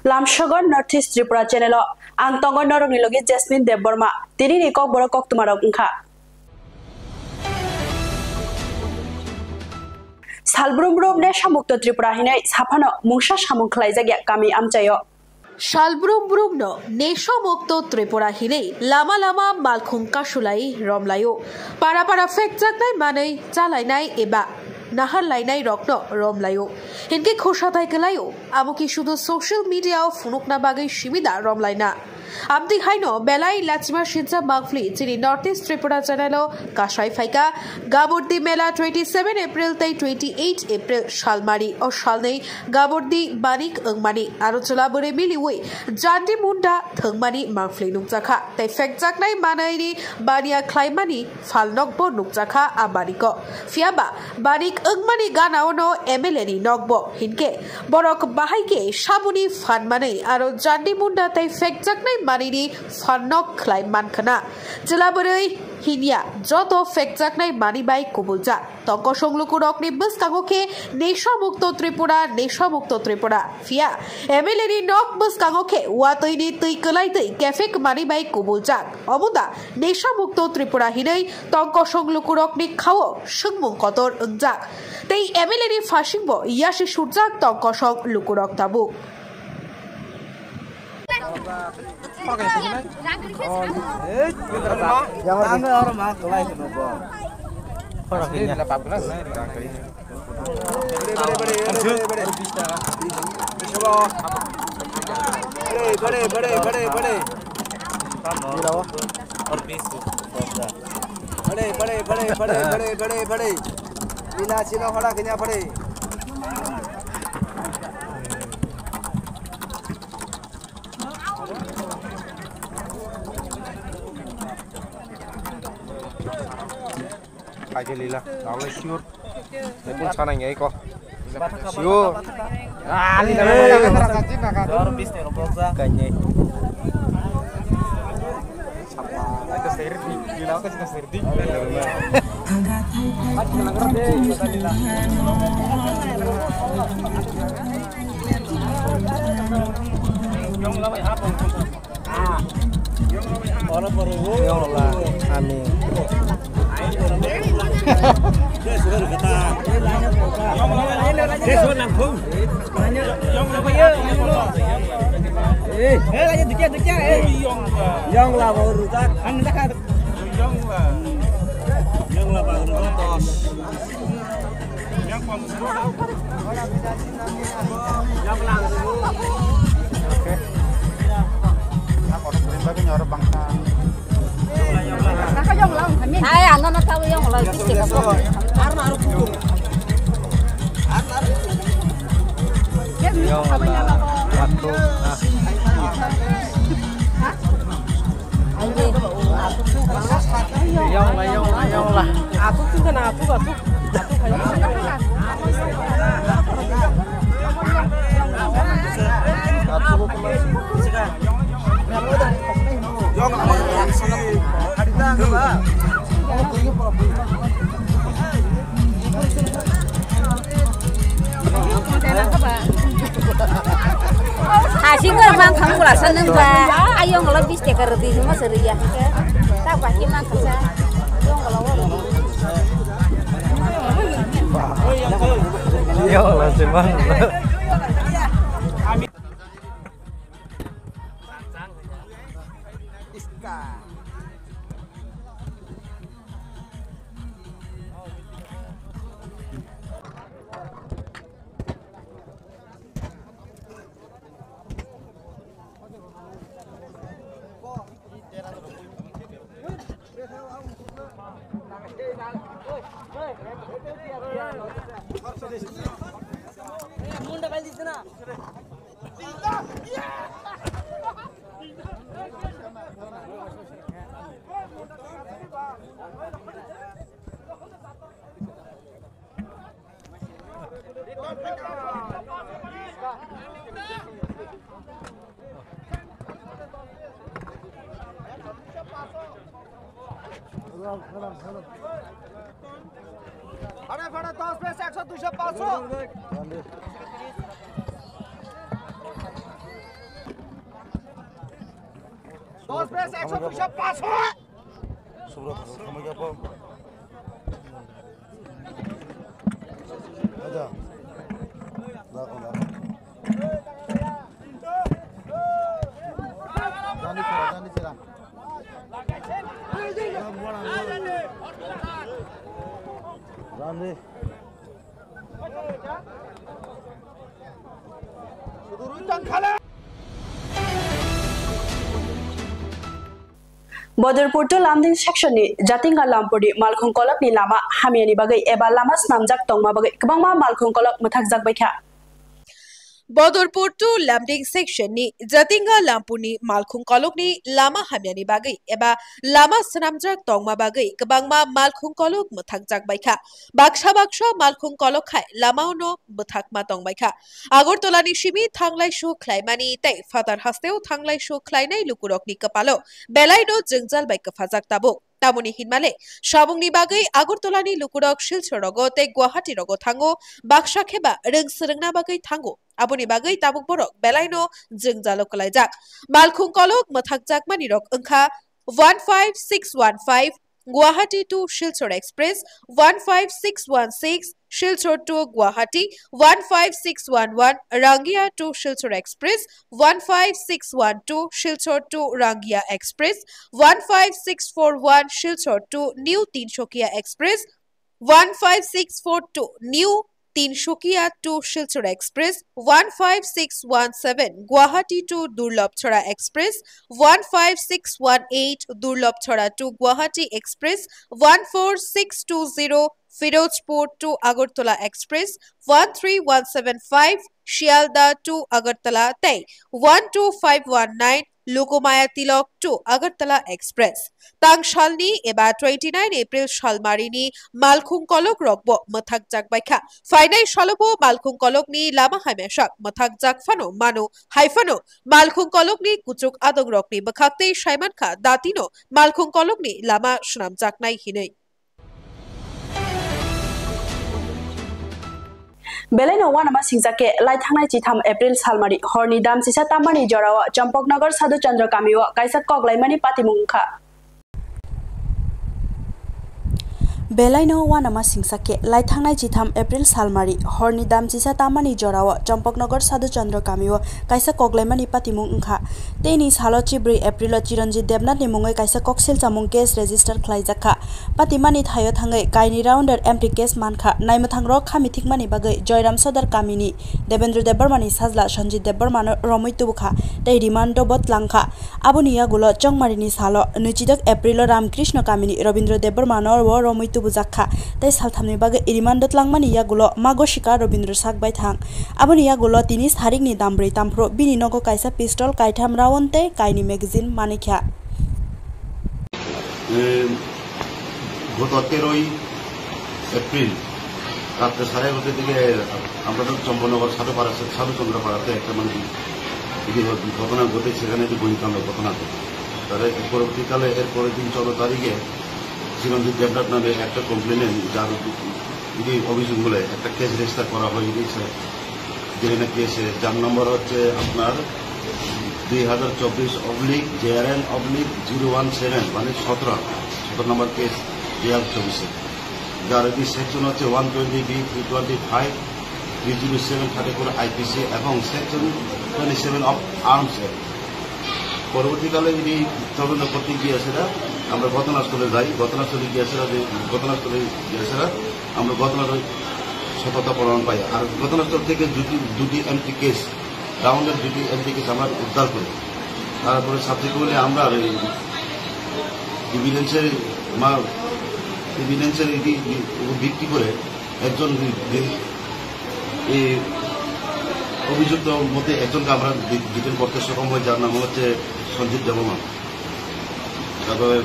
Lamshogon Northeast Tripura Channel ang tongon norong nilogi Jasmine Deborma tini ni kok borokok tumarok engka Salbrum ne samukto Tripura hinai sapano mungsa samung khlaijak kami amchayo Salbrum no nesho mukto Tripura hinai lama malkhungka sulai romlayo para fekjak nai manai chalai nai eba nahar lainai rokno romlayo hinke khoshatai kelayo amuki shudu social media o funukna bagai shimida romlaina Abdi Haino Belai Lachma Shinza Magfli Chini Northeast Tripura Channel Kashai Faika Gabordi Mela 27 April tai 28 April Shalmari or Shalnei Gabordi Banik Ungmani Arochola Bore Miliwe Jandi Munda Thungmani Magfli Nukjaka Tai Fekjaknai Manairi Bania Klaimani Falnokbo Nukjaka Abariko Fiaba Banik Ungmani Ganaono Emeleni Nokbo Hinke Borok Bahaike Shabuni Fanmani Aro Jandi Munda Tai Fekjaknai Manini Fanok Klaiman Kana Jelaborei Hinia Joto Fekjaknai Mani Bai Kubulja Tongko Songlukurokni Buskagoke Nesha Mukto Tripura Fia Emilini Nok Buskagoke Watoini Tuikulai Kefek Mani Bai Kubuljak Omuda Nesha Mukto Tripura Hinai Tongko Songlukurokni Kao Shungmung Kotor Unjak Tei Emilini Fashimbo Yashi Shurjak Tongko Song Lukurok Tabu Aja lila, lalu siur, itu sana nggak iko, siur, lila orang bis nih rombong sa, kayaknya, apa, itu serdi, lila aku suka serdi, yang lama apa? Orang baru, yang lah, amin. Ay, no tahu yang kalau bisa apa? Arna pukul. Yang waktu. Yang lah. Aku tuh kan aku. Asyik orang kamu lah seneng bah, ayo kalau bis cekar di semua seriah, tak pasti nak bisa, kalau Yo lah cuman. Fada 10 पे 100 200 500 10 pace 105 हो সুব্রত সময় যাবো আচ্ছা দেখো জানি ছিলাম জানি শুধু রুইটান খেলা Bodorpur to Lamding section ni Jatinga Lampuri Malkhung Kolak ni lama hamiani bagai eba lama snamjak tongma bagai kebangma Malkhung Kolak mathakjak baikha Badarpur to Lumding section নি জাতিঙ্গা লামপুনি মালখুং কলক নি লামা হামিয়ানি বাগৈ এবা লামা সনামজাক তংমা বাগৈ গবাংমা মালখুং কলক মথাকজাক বাইখা বাক্সা বাক্সা মালখুং কলক খাই লামাউনো বথাকমা তংবাইখা আগরতলানি শিবি থাংলাই শু খ্লাইমানি তাই ফাতার হাস্তেও থাংলাই শু খ্লাইনাই লুকুরকনি কপালো বেলাইনো জংজাল বাইকা ফাজাক তাবুক তামনি হিনমালে সাবংনি বাগৈ আগরতলানি লুকুরক শিলচর রগ তে গুয়াহাটি রগ থাঙ্গো বাক্সা খেবা রংসরংনা বাগৈ থাঙ্গো aboni bagai tabuk borok belaino jengjalok kalaijak malkhung kolok mathakjak manirok engkha 15615 Guwahati to Silchar Express 15616 Silchar to Guwahati 15611 Rangia to Silchar Express 15612 Silchar to Rangia Express 15641 Silchar to New Tinshokia Express 15642 New Tinshokia to Silchar Express 15617 Guwahati to Durlabchara Express 15618 Durlabchara to Guwahati Express 14620 Firozpur to Agartala Express 13175 Shialda to Agartala Tay 12519 Lokomaya Tilok to Agartala Express Tangshalni eba 29 April Shalmarini Malkhung Kolok Rokbo Mathakjak Baikha Fainai Shalobo Malkhung Kolok ni Lama Hameshak Mathakjak Fano Manu Haifano Malkhung Kolok ni Kuchuk Adong Rokni Bakhakte Shaiman Kha Datino Malkhung Kolok ni Lama Shnamjak Nai Hinei Belaino wanama singjake laithangnai chitham April salmari horni dam sisa tamani jorawa Champaknagar Sadhu Chandra Kamiwa kaisa koklaimani patimungkha Belaino wanama singsake laithangnai chitham April salmari horni dam sisa tamani jorawa Champaknagar Sadhu Chandra Kamiwa kaisa koklaimani patimungkha teni salo chibri April Chiranjit Devnath ni mungai kaisa koksil chamung case register khlaijakha patimani thayo thangai kaini rounder empty case mankha naimathang ro khamithikmani bagai Joyram Sodar Kamini Devendra Debarmani sajla Sanjit Debarmano romoitubukha tei remand bot langkha aboniya gulo chongmarini salo nuchidak April Ramkrishna Kamini Robindra Debarmano romoitu bujakha tei salthamni bagai remand langmani ya gulo magoshika Robindra sakbai thang aboni ya gulo tini sarik ni dambrei tampro bini nogo kaisa pistol kaitham rawonte kaini magazine manikha গত 13 April রাত্রে 11:30 দিকে আমরা চম্পনগর সাধুচন্দ্রপাড়াতে একটা মানে ঘটনা ঘটে সেখানে গুলিকাণ্ড ঘটনা তার পরবর্তীকালে এর পরের দিন 14 তারিখে চিরঞ্জিত দেবনাথ নামে একটা কমপ্লেনে যার অভিযোগ বলে একটা কেস রেজিস্টার করা হয়ে গেছে যেখানে কেসে যার নম্বর হচ্ছে আপনার 2024 JRN 017 মানে 17 নম্বর কেস 2024 যার সেকশন হচ্ছে 120B 325 307 34 IPC এবং সেকশন 27 অফ আর্মস পরবর্তীকালে যদি তদন্ত করতে গিয়েছিলা আমরা ঘটনাস্থলে যাই ঘটনাস্থলে গিয়েছিলা আমরা ঘটনার সততা প্রমাণ পাই আর ঘটনাস্থল থেকে দুটি এমটি কেস রাউন্ডের দুটি এমটি কেস আমরা উদ্ধার করি তারপরে সাবসিকুয়েন্টলি আমরা এভিডেন্সের ভিত্তি করে একজন এই অভিযুক্ত মধ্যে একজনকে আমরা ডিটেন করতে সক্ষম হই যার নাম হচ্ছে সঞ্জিত দেববর্মা তারপরে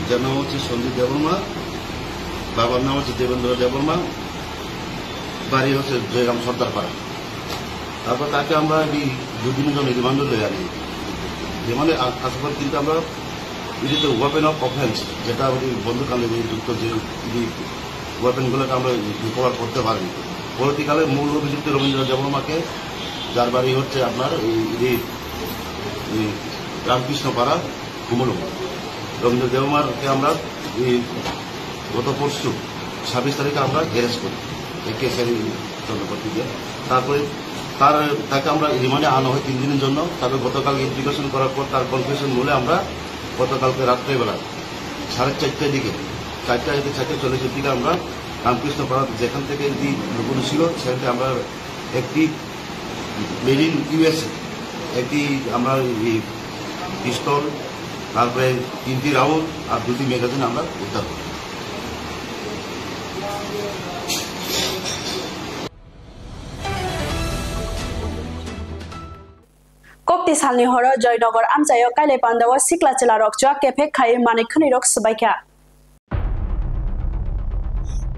যার নাম হচ্ছে সঞ্জিত দেববর্মা বাবার নাম হচ্ছে দেবেন্দ্র দেববর্মা বাড়ি হচ্ছে জয়রাম সর্দার পাড়া তারপর তাকে আমরা দুদিনের জন্য রিমান্ডে লয়ে আনি রিমান্ডে আসার পর কিন্তু আমরা ওয়েপেন অফ অফেন্স যেটা বন্দুকালে যুক্ত যে ওয়েপেনগুলোকে আমরা রিকভার করতে পারিনি পরবর্তীকালে মূল অভিযুক্ত রবীন্দ্র দেববর্মাকে যার বাড়ি হচ্ছে আপনার রামকৃষ্ণপাড়া কুমলুমা। রবীন্দ্র দেবমারকে আমরা গত পরশু 26 তারিখে আমরা অ্যারেস্ট করি এই কেসের চন্দ্রপতি দিয়ে। তারপরে তাকে আমরা রিমান্ডে আনা হয় 3 দিনের জন্য। তারপরে গতকাল ইনভেস্টিগেশন করার পর তার কনফেশন বলে আমরা গতকালকে রাত্রেবেলা 4:30টার দিকে 4:40 দিকে আমরা রামকৃষ্ণপাড়া যেখান থেকে লুকোনো ছিল সেখান থেকে আমরা একটি মেড ইন ইউএসএ একটি আমরা পিস্তল, তারপরে 3টি রাউন্ড আর 2টি ম্যাগাজিন আমরা উদ্ধার করি। Kopti salni horo Joynagar amjayo kaile pandawa sikla chela rokchwa kepe khai manikhani rok subaikha.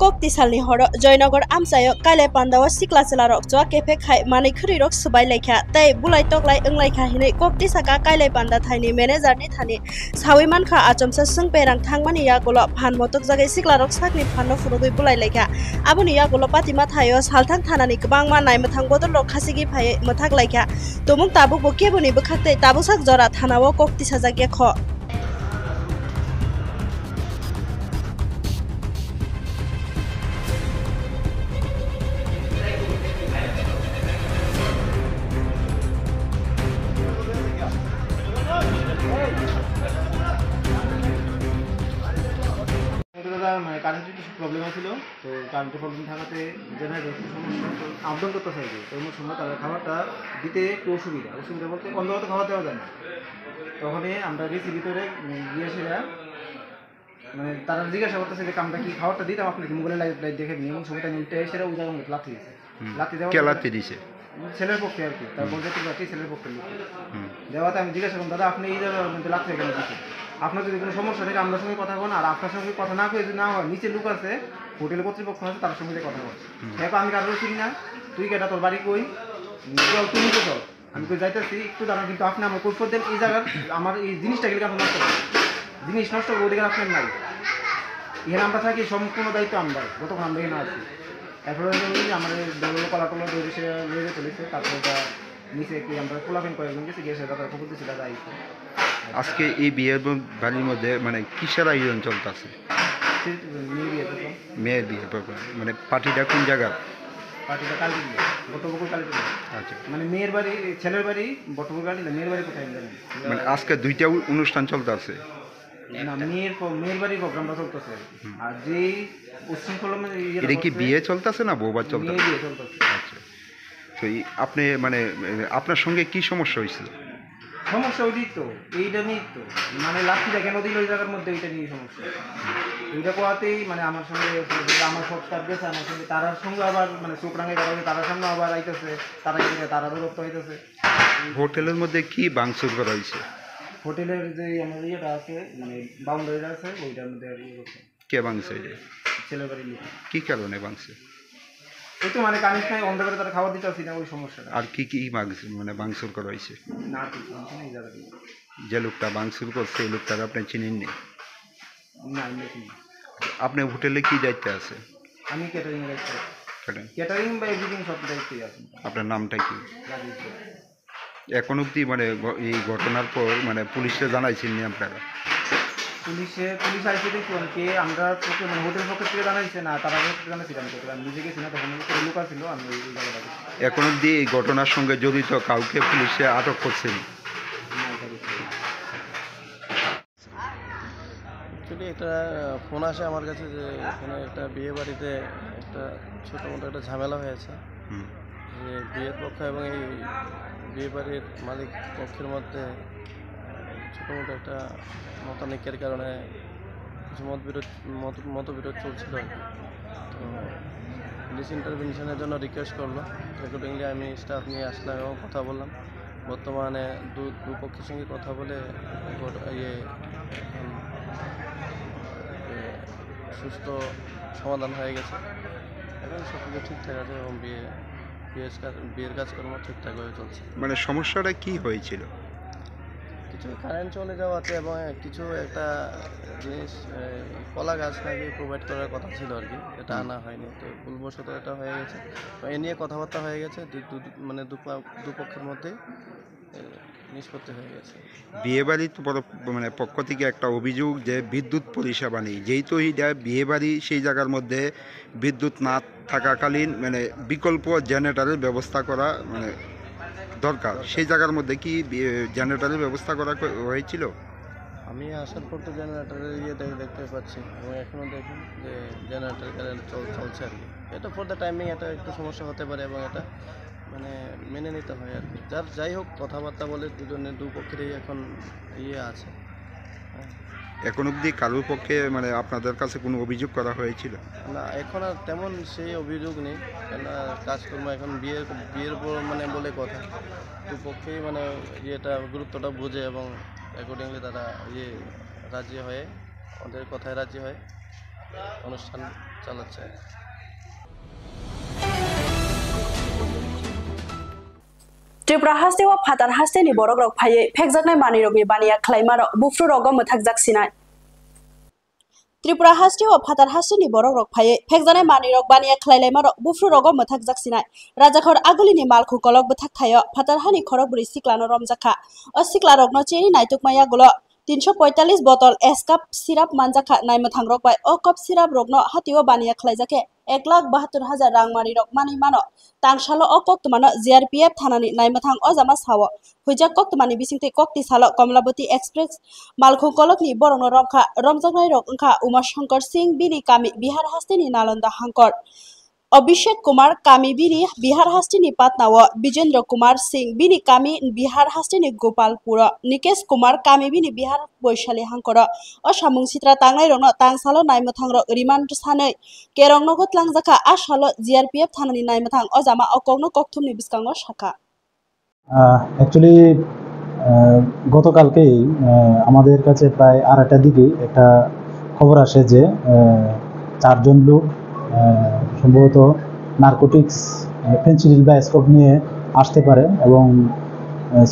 Kopti salni horo Joynagar amjayo kaile pandawa sikla chela rokchwa kepe khai manikhani rok subai lekha. Tai bulai toklai englaikha hine Kopti saka kaile panda thaini manager ni thani sawiman kha achomsa sungperang thangmani yagolo phan motok jagai sikla rok sakni phanno furugui bulai lekha. Aboni yagolo patima thayo salthang thanani kwbangma naimathang bodol rok khasigi phai mothak laikha. Tumung tabuk bo keboni bkhakte tabusak jora thanao Kopti sajagya kho. কারেন্টের কিছু problem ছিল, তো কারেন্টের problem থাকাতে generator সমস্যা up down করতে চাইছে। তো ওই সময় তাদের খাবারটা দিতে একটু অসুবিধা বলতে অন্ধকারে খাবার দেওয়া যায় না। তখনই আমরা গেছি ভিতরে গিয়ে সেটা মানে তারা জিজ্ঞাসা করতেছে যে কামটা কি খাবারটা দিতাম আপনাকে মোবাইলে লাইট দেখে নিয়ে এবং সময়টা নিতে সেটা ওই জায়গার মধ্যে লাথি দিয়েছে। লাথি দিয়েছে ছেলের পক্ষে আর কি, তারপর যেতে পারছি ছেলের পক্ষে দেওয়াতে আমি জিজ্ঞাসা করলাম দাদা আপনি এই জায়গার মধ্যে লাথি কেন দিচ্ছেন, আপনার যদি কোনো সমস্যা থাকে আপনার সঙ্গে কথা বলেন, আর আপনার সঙ্গে কথা না করে যদি না হয় নিচে লোক আছে হোটেল কর্তৃপক্ষ আছে তার সঙ্গে কথা বল। দেখো আমি কারোর চিনি না, তুই কেটা তোর বাড়ি কই তুই নিতে চল, আমি কই যাইতেছি একটু দাঁড়ান, কিন্তু আপনি আমার কৈফত দেন এই জায়গার আমার এই জিনিসটা গেলে আপনি নষ্ট করেন, জিনিস নষ্ট করে ওদিকে আপনার নাই। এখানে আমরা থাকি সম্পূর্ণ দায়িত্ব আমরা যতক্ষণ আমরা এখানে আছি। এরপরে আমাদের দৌড় কলাটলা দৌড়ে সে নিয়ে চলেছে, তারপরে নিচে কি আমরা পোলাপেন কয়েকজন গেছি গিয়ে দাদা খবর দিচ্ছি দাদা আইছে। আজকে এই বিয়ের বাড়ির মধ্যে মানে কিসের আয়োজন চলতেছে? মেয়ের বিয়ে মানে পার্টিটা কোন জায়গা? পার্টিটা কালীপুর বটবকুল কালীপুর। আচ্ছা, মানে মেয়ের বাড়ি ছেলের বাড়ি বটবকুল কালী, মেয়ের বাড়ি কোথায় জানেন? মানে আজকে 2টা অনুষ্ঠান চলতেছে না, মেয়ের বাড়ির প্রোগ্রামটা চলতেছে। আর যে উচ্ছৃঙ্খল এটা কি বিয়ে চলতেছে না বউবার চলতেছে? বিয়ে চলতেছে। আচ্ছা, তো আপনি মানে আপনার সঙ্গে কি সমস্যা হয়েছিল? সমস্যা ওই তো এইটা নিয়েই তো মানে লাঠিটা কেন দিল ওই জায়গার মধ্যে, ওইটা নিয়ে সমস্যা। ওইটা কোয়াতেই মানে আমার সঙ্গে আমার সব কাজ গেছে, আমার সঙ্গে তারার সঙ্গে আবার মানে চোখ রাঙাই করা হয়েছে, তারার সামনে আবার আইতেছে, তারা বিরক্ত হইতেছে। হোটেলের মধ্যে কি ভাঙচুর করা হয়েছে? হোটেলের যে আমার ইয়েটা আছে মানে বাউন্ডারিটা আছে ওইটার মধ্যে আর ইয়ে করছে। কে ভাঙছে? ছেলের বাড়ি লোক। কি কারণে ভাঙছে? ওই তো মানে কানিস নাই অন্ধকারে তারা খাবার দিতে আসি না, ওই সমস্যাটা। আর কি কি মানে ভাঙচুর করা হয়েছে? না কিছু এই জায়গাটা যে লোকটা ভাঙচুর করছে এই লোকটার আপনি চিনেননি? না আমি চিনি। আপনি হোটেলে কি দায়িত্বে আছে? আমি ক্যাটারিং দায়িত্বে। ক্যাটারিং বা এভরিথিং সব দায়িত্বে আছি। আপনার নামটা কি? এখন অবধি মানে এই ঘটনার পর মানে পুলিশে জানাইছেন নি আপনারা? পুলিশ আসছে দেখুন কে আমরা মানে হোটেল পক্ষ থেকে জানাইছে না, তারা জানাইছিলাম আমি নিজে গেছি না, তখন লোক ছিল আমি ওই জায়গাটা। এখন অবধি এই ঘটনার সঙ্গে জড়িত কাউকে পুলিশে আটক করছেন? অ্যাকচুয়ালি একটা ফোন আসে আমার কাছে যে এখানে একটা বিয়ে বাড়িতে একটা ছোটো মোটো একটা ঝামেলা হয়েছে, যে বিয়ের পক্ষ এবং এই বিয়ে বাড়ির মালিক পক্ষের মধ্যে ছোটো মোটো একটা মতানৈক্যের কারণে কিছু মতবিরোধ চলছিল। তো পুলিশ ইন্টারভেনশনের জন্য রিকোয়েস্ট করলো, অ্যাকর্ডিংলি আমি স্টাফ নিয়ে আসলাম এবং কথা বললাম। বর্তমানে দুপক্ষের সঙ্গে কথা বলে সুস্থ সমাধান হয়ে গেছে এবং সব কিছু ঠিকঠাক আছে এবং বিয়ের কাজকর্ম ঠিকঠাকভাবে চলছে। মানে সমস্যাটা কি হয়েছিল? কিছু কারেন্ট চলে যাওয়াতে এবং কিছু একটা জিনিস কলা গাছ নাকি প্রোভাইড করার কথা ছিল আর কি, এটা আনা হয়নি, তো ভুলবশত এটা হয়ে গেছে। এ নিয়ে কথাবার্তা হয়ে গেছে মানে দুপক্ষের মধ্যেই নিষ্পত্তি হয়ে গেছে। বিয়েবাড়ি তো মানে পক্ষ থেকে একটা অভিযোগ যে বিদ্যুৎ পরিষেবা নেই, যেহেতু এইটা বিয়েবাড়ি সেই জায়গার মধ্যে বিদ্যুৎ না থাকাকালীন মানে বিকল্প জেনারেটরের ব্যবস্থা করা মানে দরকার, সেই জায়গার মধ্যে কি জেনারেটরের ব্যবস্থা করা হয়েছিল? আমি আসার পর তো জেনারেটারের দেখতে পাচ্ছি এবং এখনও দেখুন যে জেনারেটার কারেন্ট চলছে আর কি। এটা ফর দ্য টাইমিং এটা একটু সমস্যা হতে পারে এবং এটা মানে মেনে নিতে হয় আর কি। যাই হোক কথাবার্তা বলে দুপক্ষেরই এখন আছে। এখন অবধি কারোর পক্ষে মানে আপনাদের কাছে কোনো অভিযোগ করা হয়েছিল না? এখন আর তেমন সেই অভিযোগ নেই, কেন কাজকর্ম এখন বিয়ের পর মানে বলে কথা, দুপক্ষেই মানে ইয়েটা গুরুত্বটা বোঝে এবং অ্যাকর্ডিংলি তারা রাজি হয়ে ওদের কথায় রাজি হয়ে অনুষ্ঠান চালাচ্ছে। त्रिपुरा हास्ते व फातार हास्ते नि बरक रक फाये फेकजाकनाय मानि रगनि बानिया खलाइमा र बुफ्रु रग मोथाक जाकसिनाय त्रिपुरा हास्ते व फातार हास्ते नि बरक रक फाये फेकजानाय मानि रग बानिया खलाइलाइमा र बुफ्रु रग मोथाक जाकसिनाय राजाखर आगुलिनि मालखु कलक बथाक थायो फातार हानि खरक बुरि सिक्लानो रमजाखा अ सिक्ला रगनो चेरि नायतुकमाया गुलो 345 बोतल एस कप सिराप मानजाखा नायमथां रक बाय अ कप सिराप रगनो हातिओ बानिया खलाइजाके 1,72,000 रां मानि रक मानि मानो तांसालो अ कक्तमानो जीआरपीएफ थानानि नायमथां अजामा सावो हुइजा कक्तमानि बिसिंते कक्ति सालो कमलावती एक्सप्रेस मालखु कलकनि बरनो रमखा रमजानाय रक अंखा उमाशंकर सिंह बिनि कामी बिहार हास्तेनि नालंदा हांकर अभिषेक कुमार कामी बिनि बिहार हास्तेनि पाटनाव विजेंद्र कुमार सिंह बिनि कामी बिहार हास्तेनि गोपालपुर निकेश कुमार कामी बिनि बिहार वैशाली हांकर असामुं सित्रा तांनाय रंनो तांसालो नायमथां रक रिमांड सानै केरंनो गतलांजाखा आसालो जीआरपीएफ थानानि नायमथां अजामा अकंनो कक्थुमनि बिस्कांगो शाखा অ্যাকচুয়ালি গতকালকেই আমাদের কাছে প্রায় 8টার দিকে একটা খবর আসে যে 4 জন লোক সম্ভবত নারকোটিক্স ফেন্সিডিল বা স্কোপ নিয়ে আসতে পারে এবং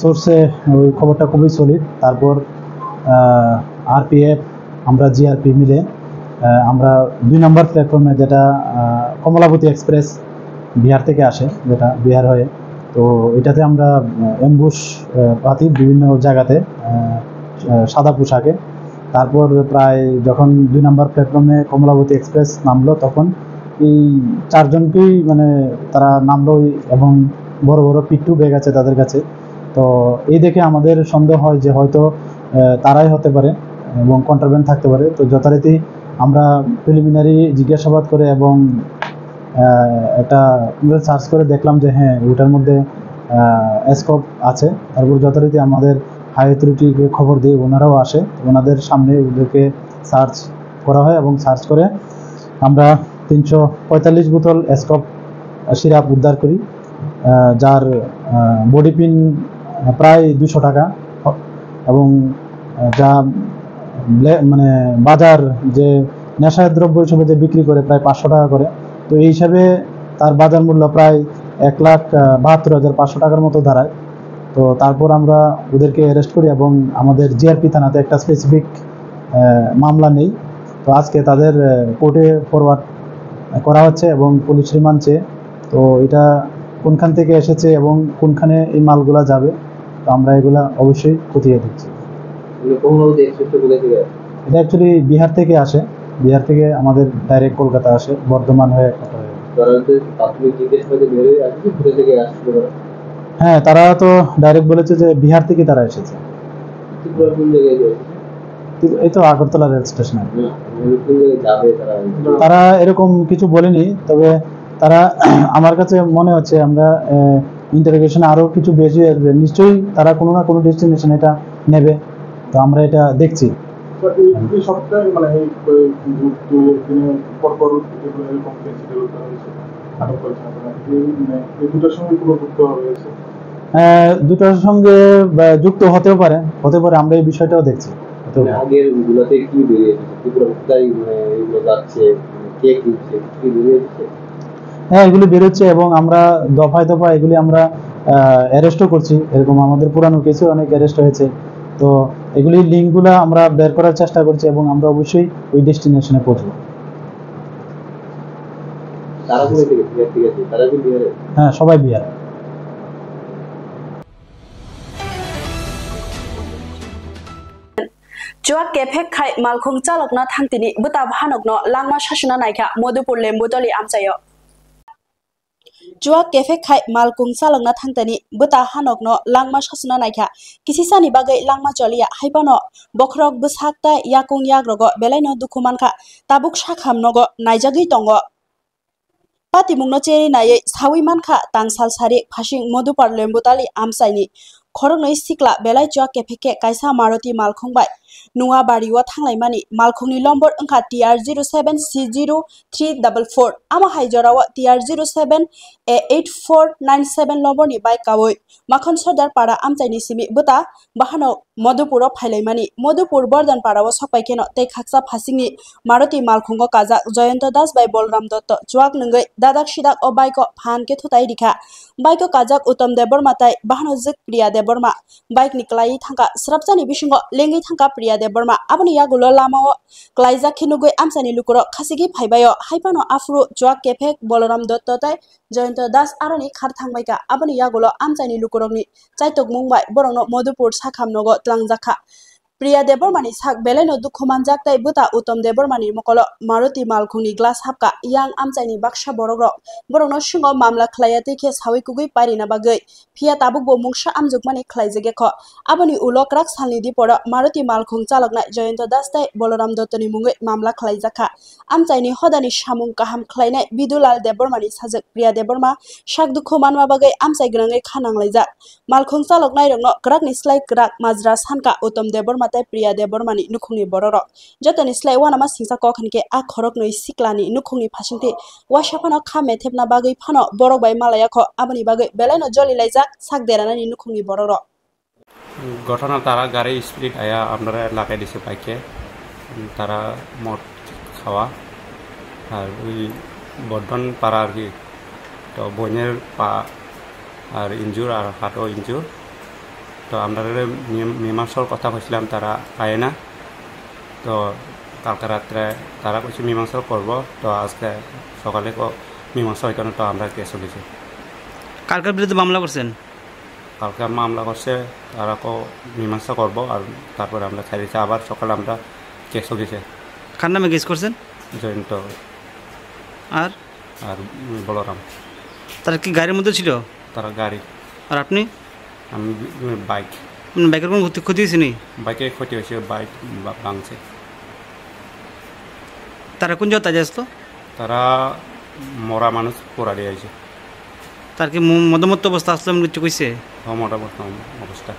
সোর্সে ওই খবরটা খুবই সলিড। তারপর আরপিএফ আমরা জিআরপি মিলে আমরা 2 নম্বর প্ল্যাটফর্মে যেটা কমলাবতী এক্সপ্রেস বিহার থেকে আসে, যেটা বিহার হয়ে, তো এটাতে আমরা অ্যাম্বুশ পাতি বিভিন্ন জায়গাতে সাদা পোশাকে। তারপর প্রায় যখন 2 নম্বর প্ল্যাটফর্মে কমলাবতী এক্সপ্রেস নামলো তখন এই 4 জনকেই মানে তারা নামলো এবং বড় বড় পিট্টু ব্যাগ আছে তাদের কাছে। তো এই দেখে আমাদের সন্দেহ হয় যে হয়তো তারাই হতে পারে এবং কন্ট্রাব্যান্ড থাকতে পারে। তো যথারীতি আমরা প্রিলিমিনারি জিজ্ঞাসাবাদ করে এবং একটা সার্চ করে দেখলাম যে হ্যাঁ ওটার মধ্যে স্কোপ আছে। তারপর যথারীতি আমাদের হাই অথরিটিকে খবর দিয়ে ওনারাও আসে, ওনাদের সামনে ওদেরকে সার্চ করা হয় এবং সার্চ করে আমরা 345 বোতল স্কোপ সিরাপ উদ্ধার করি, যার বডি পিন প্রায় 200 টাকা এবং যা মানে বাজার যে নেশার দ্রব্য হিসেবে যে বিক্রি করে প্রায় 500 টাকা করে, তো এই হিসাবে তার বাজার মূল্য প্রায় 1,72,500 টাকার মতো দাঁড়ায়। তো তারপর আমরা ওদেরকে অ্যারেস্ট করি এবং আমাদের জিআরপি থানাতে একটা স্পেসিফিক মামলা নেই। তো আজকে তাদের কোর্টে ফরওয়ার্ড করা হচ্ছে এবং পুলিশ রিমান্ড চেয়ে। তো এটা কোনখান থেকে এসেছে এবং কোনখানে এই মালগুলা যাবে, তো আমরা এগুলা অবশ্যই খতিয়ে দিচ্ছি। এটা অ্যাকচুয়ালি বিহার থেকে আসে, বিহার থেকে আমাদের ডাইরেক্ট কলকাতা আসে, বর্ধমান হয়ে। হ্যাঁ, তারা তো ডাইরেক্ট বলেছে যে বিহার থেকে তারা এসেছে। এই তো আগরতলা রেল স্টেশনে। তারা এরকম কিছু বলেনি, তবে তারা আমার কাছে মনে হচ্ছে আমরা ইন্টারোগেশনে আরও কিছু বেশি আসবে, নিশ্চয়ই তারা কোনো না কোনো ডেস্টিনেশন এটা নেবে। তো আমরা এটা দেখছি। দুটার সঙ্গে যুক্ত হতেও পারে, আমরা এই বিষয়টাও দেখছি। হ্যাঁ, এগুলি বেরোচ্ছে এবং আমরা দফায় দফায় এগুলি আমরা অ্যারেস্টও করছি। এরকম আমাদের পুরানো কেসে অনেক অ্যারেস্ট হয়েছে। তো এগুলি লিঙ্কগুলো আমরা বের করার চেষ্টা করছি এবং আমরা অবশ্যই ওই ডেস্টিনেশনে পৌঁছবো। হ্যাঁ, সবাই Bihar. Jua kepek khai malkhung chalokna thangtini buta bhanokno langma shashuna naikha Modupur lembutoli amchayo. Jua kepek khai malkhung chalokna thangtani buta hanokno langma shashuna naikha kisisani bagai langma cholia haibano bokrok busakta yakung yagrogo belaino dukumankha tabuk shakhamnogo naijagi tongo. Patimungno cheri naye sawi mankha tangsal sari phashing Modupur lembutali amchaini khoroknoi sikla belai jua kepeke kaisa Maruti malkhung bai Nunga bariwa thanglai malkhungni lombor angkha TR07C0344 ama haijorawa TR07A8497 lomborni bike kawoi makhon sodar para amchaini simi buta bahano Modupuro phailaimani Modupur Bordhan parawo sokpaikeno tei khaksa phasingni Maruti malkhungo kajak Joyanta Das bai Bolram Dotto chuak nungoi dadak sidak o bike phanke thutai rikha bike kajak Uttam Deborma tai bahano jik Priya Deborma bike ni klai thangka srapjani bisingo lengi thangka Priya Deborma aboni yagulo lamao klaijak khinugoi amchani lukuro khasigi phaibayo haipano afru jua kepek Bolaram Dotto tai Joyanta Das aroni khar thangbaika aboni yagulo amchani lukurokni chaitok mungbai borokno Modupur sakhamnogo tlangjaka Priya Debormani sak belaino dukhumanjak tai buta Uttam Debormani mokolo Maruti malkhungni glass hapka yang amchaini baksa borokro borokno singo mamla khlaiya teike sawi kugui parina bagai phia tabukbo mungsa amjukmani khlaijagekho aboni ulokrak salni diporo Maruti malkhung chaloknai Joyanta Das tai Bolaram Dottoni mungoi mamla khlaijaka amchaini hodani samung kaham khlainai Bidulal Debormani sajak Priya Deborma sak dukhu manma bagai amchai grangai khananglaijak malkhung chaloknai rokno krakni slai krak majra sanka Uttam Deborma tai Priya Debormani nukhungni bororok jotoni slai wanama singsa kokhanke a khorognoi siklani nukhungni phasingti wasapano khame thepna bagai phano borok bai malayakho aboni bagai belaino joli laijak sakderanani nukhungni bororok ঘটনা তারা গাড়ি speed আয়া আপনারা লাগাই দিছে বাইকে তারা মদ খাওয়া আর ওই বর্ধন পাড়া আর কি তো বোনের পা আর ইনজুর আর হাতও ইনজুর তো আপনারা মীমাংসার কথা কইছিলাম তারা আয় না তো কালকে রাত্রে তারা কইছে মীমাংসা করব তো আজকে সকালে মীমাংসা হয় কেন তো আমরা কেস হয়েছে কালকের বিরুদ্ধে মামলা করছেন কালকে মামলা করছে তারা মীমাংসা করব আর তারপরে আমরা ছাড়ি দিয়েছি আবার সকালে আমরা কেস হয়েছে কার নামে কেস করছেন জয়ন্ত আর আর বলরাম তারা কি গাড়ির মধ্যে ছিল তারা গাড়ি আর আপনি আমি বাইক বাইকের কোনো ক্ষতি হয়েছে নি বাইকে ক্ষতি হয়েছে বাইক ভাঙছে তারা কোন জায়গায় আসতো তারা মরা মানুষ পোড়া দিয়ে আছে তার কি মদমত্ত অবস্থা আসলে কিছু কইছে মোটামুটি অবস্থা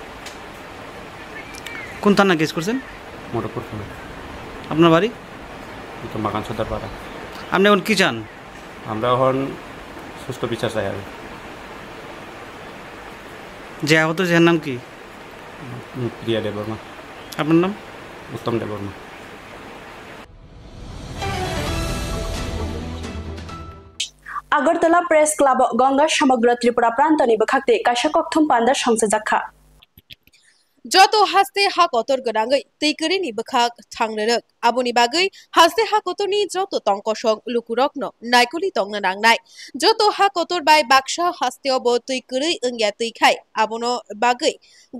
কোন থানা কেস করছেন মোটরপুর থানা আপনার বাড়ি তো মাকান সদর পাড়া আপনি এখন কি চান আমরা এখন সুস্থ বিচার চাই আর যে আহত যে নাম কি প্রিয়া দেববর্মা আপনার নাম উত্তম Debbarma Agartala Press Club Ganga Samagra Tripura Prantoni Bakhakte Kaisa Kokthum Panda Songsajakha যত হাসতে হা কতর গনাঙ্গই তৈকরিনি বখাক থাংনরক আবনি বাগৈ হাসতে হা কতরনি যত তংকসং লুকুরকন নাইকলি তংনা নাংনাই যত হা কতর বাই বাক্সা হাসতে অব তৈকরি ওংয়া তৈখাই আবনো বাগৈ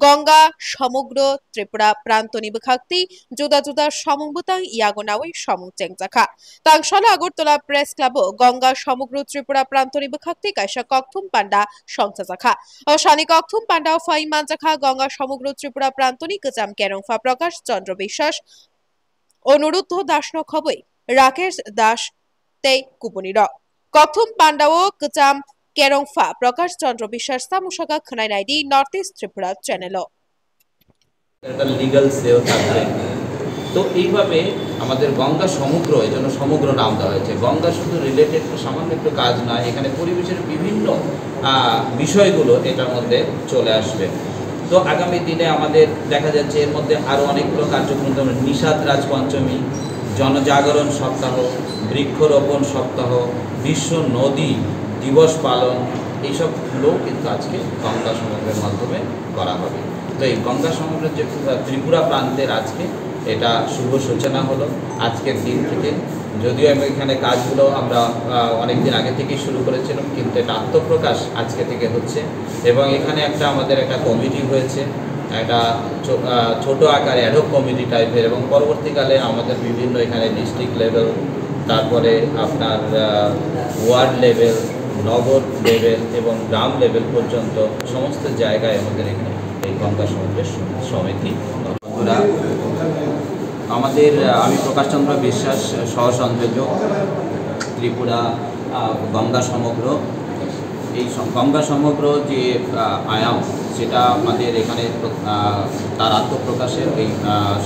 গঙ্গা সমগ্র ত্রিপুরা প্রান্তনি বখাকতি জুদা জুদা সমংবুতাং ইয়াগনাওই সমং চেংজাখা তাংশালা আগরতলা প্রেস ক্লাব গঙ্গা সমগ্র ত্রিপুরা প্রান্তনি বখাকতি কাইসা ককথুম পান্ডা সংসাজাখা অশানি ককথুম পান্ডা ফাই মানজাখা গঙ্গা সমগ্র ত্রিপুরা প্রান্তনি গজাম কেরংফা প্রকাশ চন্দ্র বিশ্বাস অনুরুদ্ধ দাসন খবই রাকেশ দাস তে কুপনির ককথুম পান্ডাও গজাম কেরংফা প্রকাশ Chandra Biswas সামুসাকা খনাই নাইডি north east Tripura channel এটা লিগ্যাল সেও থাকবে তো এইভাবে আমাদের গঙ্গা সমগ্র এজন্য সমগ্র নাম দেওয়া হয়েছে গঙ্গা শুধু রিলেটেড সামান্য একটু কাজ নয় এখানে পরিবেশের বিভিন্ন বিষয়গুলো এটার মধ্যে চলে আসবে তো আগামী দিনে আমাদের দেখা যাচ্ছে এর মধ্যে আরও অনেকগুলো কার্যক্রম যেমন নিষাদ রাজ পঞ্চমী জনজাগরণ সপ্তাহ বৃক্ষরোপণ সপ্তাহ বিশ্ব নদী দিবস পালন এইসবগুলোও কিন্তু আজকে গঙ্গা সমগ্রের মাধ্যমে করা হবে তো এই গঙ্গা সমগ্রের যে ত্রিপুরা প্রান্তের আজকে এটা শুভ সূচনা হলো আজকের দিন থেকে যদিও এখানে কাজগুলো আমরা অনেক দিন আগে থেকেই শুরু করেছিলাম কিন্তু এটা আত্মপ্রকাশ আজকে থেকে হচ্ছে এবং এখানে আমাদের একটা কমিটি হয়েছে একটা ছোট আকারে অ্যাডহক কমিটি টাইপের, এবং পরবর্তীকালে আমাদের বিভিন্ন এখানে ডিস্ট্রিক্ট লেভেল, তারপরে আপনার ওয়ার্ড লেভেল, নগর লেভেল এবং গ্রাম লেভেল পর্যন্ত সমস্ত জায়গায় আমাদের এখানে এই গঙ্গা সমুদ্রের সমিতি। বন্ধুরা, আমি প্রকাশচন্দ্র বিশ্বাস, সহ সংযোজক, ত্রিপুরা গঙ্গা সমগ্র। এই গঙ্গা সমগ্র যে আয়াম, সেটা আমাদের এখানে তার আত্মপ্রকাশের এই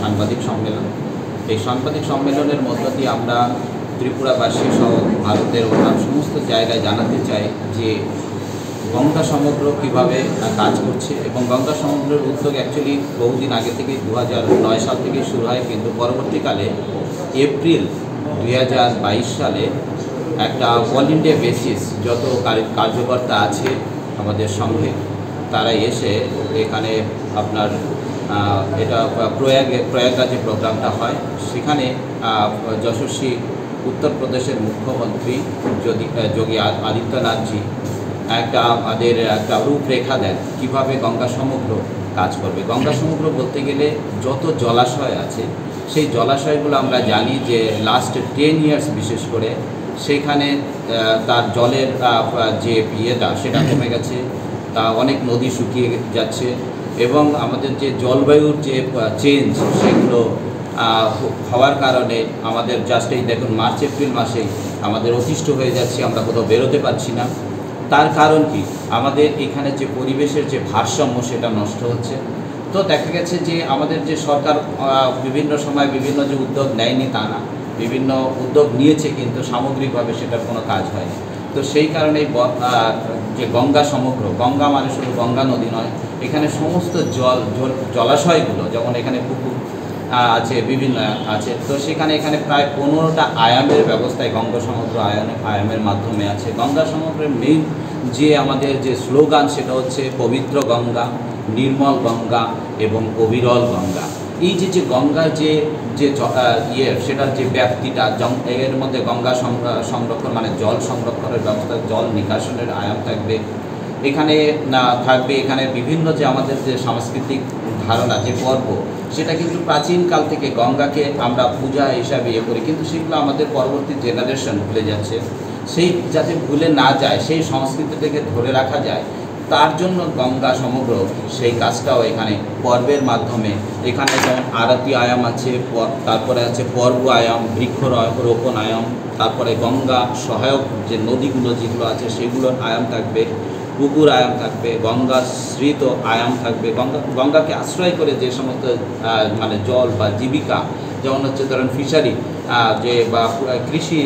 সাংবাদিক সম্মেলন। এই সাংবাদিক সম্মেলনের মধ্য দিয়ে আমরা ত্রিপুরাবাসী সহ ভারতের অন্যান্য সমস্ত জায়গায় জানাতে চাই যে গঙ্গা সমগ্র কীভাবে কাজ করছে, এবং গঙ্গা সমগ্রের উদ্যোগ অ্যাকচুয়ালি বহুদিন আগে থেকে 2009 সাল থেকে শুরু হয়, কিন্তু পরবর্তীকালে এপ্রিল 2022 সালে একটা অল ইন্ডিয়া বেসিস যত কার্যকর্তা আছে আমাদের সঙ্গে, তারা এসে এখানে আপনার এটা প্রয়াগরাজে প্রোগ্রামটা হয়। সেখানে যশস্বী উত্তরপ্রদেশের মুখ্যমন্ত্রী যোগী আদিত্যনাথজি আমাদের একটা রূপরেখা দেন কীভাবে গঙ্গা সমগ্র কাজ করবে। গঙ্গা সমগ্র বলতে গেলে যত জলাশয় আছে, সেই জলাশয়গুলো আমরা জানি যে লাস্ট 10 ইয়ার্স বিশেষ করে সেখানে তার জলের যে সেটা কমে গেছে, তা অনেক নদী শুকিয়ে যাচ্ছে, এবং আমাদের যে জলবায়ুর যে চেঞ্জ সেগুলো হওয়ার কারণে আমাদের জাস্ট এই দেখুন মার্চ এপ্রিল মাসেই আমাদের অতিষ্ঠ হয়ে যাচ্ছে, আমরা কোথাও বেরোতে পারছি না। তার কারণ কি? আমাদের এখানে যে পরিবেশের যে ভারসাম্য সেটা নষ্ট হচ্ছে। তো দেখা গেছে যে আমাদের যে সরকার বিভিন্ন সময় বিভিন্ন যে উদ্যোগ নেয়নি তা না, বিভিন্ন উদ্যোগ নিয়েছে, কিন্তু সামগ্রিকভাবে সেটার কোনো কাজ হয়নি। তো সেই কারণে যে গঙ্গা সমগ্র, গঙ্গা মানে শুধু গঙ্গা নদী নয়, এখানে সমস্ত জলাশয়গুলো, যেমন এখানে পুকুর আছে, বিভিন্ন আছে, তো এখানে প্রায় 15টা আয়ামের ব্যবস্থায় গঙ্গা সমগ্র আয়ামের মাধ্যমে আছে। গঙ্গা সমগ্রের মেইন যে আমাদের যে স্লোগান সেটা হচ্ছে পবিত্র গঙ্গা, নির্মল গঙ্গা এবং অবিরল গঙ্গা। এই যে গঙ্গার যে সেটার যে ব্যাপ্তিটা, এর মধ্যে গঙ্গা সংরক্ষণ মানে জল সংরক্ষণের ব্যবস্থা, জল নিকাশনের আয়াম থাকবে এখানে থাকবে। এখানে বিভিন্ন যে আমাদের যে সাংস্কৃতিক ধারণা, যে পর্ব, সেটা কিন্তু প্রাচীনকাল থেকে গঙ্গাকে আমরা পূজা হিসাবে করি, কিন্তু সেগুলো আমাদের পরবর্তী জেনারেশন ভুলে যাচ্ছে। সেই যাতে ভুলে না যায়, সেই সংস্কৃতিটাকে ধরে রাখা যায়, তার জন্য গঙ্গা সমগ্র সেই কাজটাও এখানে পর্বের মাধ্যমে, এখানে যেমন আরতি আয়াম আছে, তারপরে আছে পর্ব আয়াম, বৃক্ষরোপণ আয়াম, তারপরে গঙ্গা সহায়ক যে নদীগুলো যেগুলো আছে সেগুলোর আয়াম থাকবে, পুকুর আয়াম থাকবে, গঙ্গা স্মৃত আয়াম থাকবে, গঙ্গাকে আশ্রয় করে যে সমস্ত মানে জল বা জীবিকা, যেমন হচ্ছে ধরেন ফিশারি যে বা কৃষি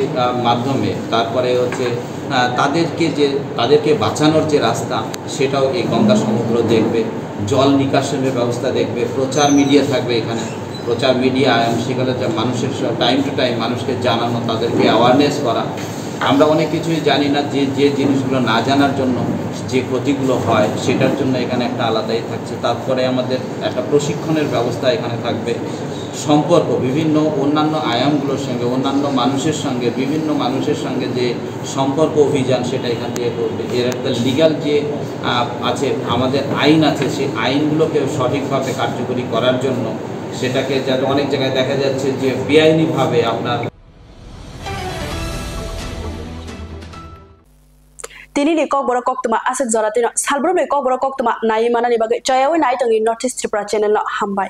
মাধ্যমে, তারপরে হচ্ছে তাদেরকে বাঁচানোর যে রাস্তা সেটাও এই গঙ্গা সমগ্র দেখবে। জল নিকাশনের ব্যবস্থা দেখবে, প্রচার মিডিয়া থাকবে এখানে, প্রচার মিডিয়া আয়াম, সেখানে যে মানুষের টাইম টু টাইম মানুষকে জানানো, তাদেরকে অ্যাওয়ারনেস করা। আমরা অনেক কিছুই জানি না, যে জিনিসগুলো না জানার জন্য যে ক্ষতিগুলো হয় সেটার জন্য এখানে একটা আলাদাই থাকছে। তারপরে আমাদের একটা প্রশিক্ষণের ব্যবস্থা এখানে থাকবে, সম্পর্ক বিভিন্ন অন্যান্য আয়ামগুলোর সঙ্গে, অন্যান্য মানুষের সঙ্গে, বিভিন্ন মানুষের সঙ্গে যে সম্পর্ক অভিযান সেটা এখান থেকে করবে। এর একটা লিগ্যাল যে আছে, আমাদের আইন আছে, সেই আইনগুলোকে সঠিকভাবে কার্যকরী করার জন্য সেটাকে, যাতে অনেক জায়গায় দেখা যাচ্ছে যে বেআইনিভাবে আপনার তিনি কক বড় কক্তমা আসেক জরাতিন সালব্রমে কক বড় কক্তমা নাই মানানি বাগে জয়াওই নাই তঙ্গি নর্থ ইস্ট ত্রিপুরা চ্যানেল হামবাই।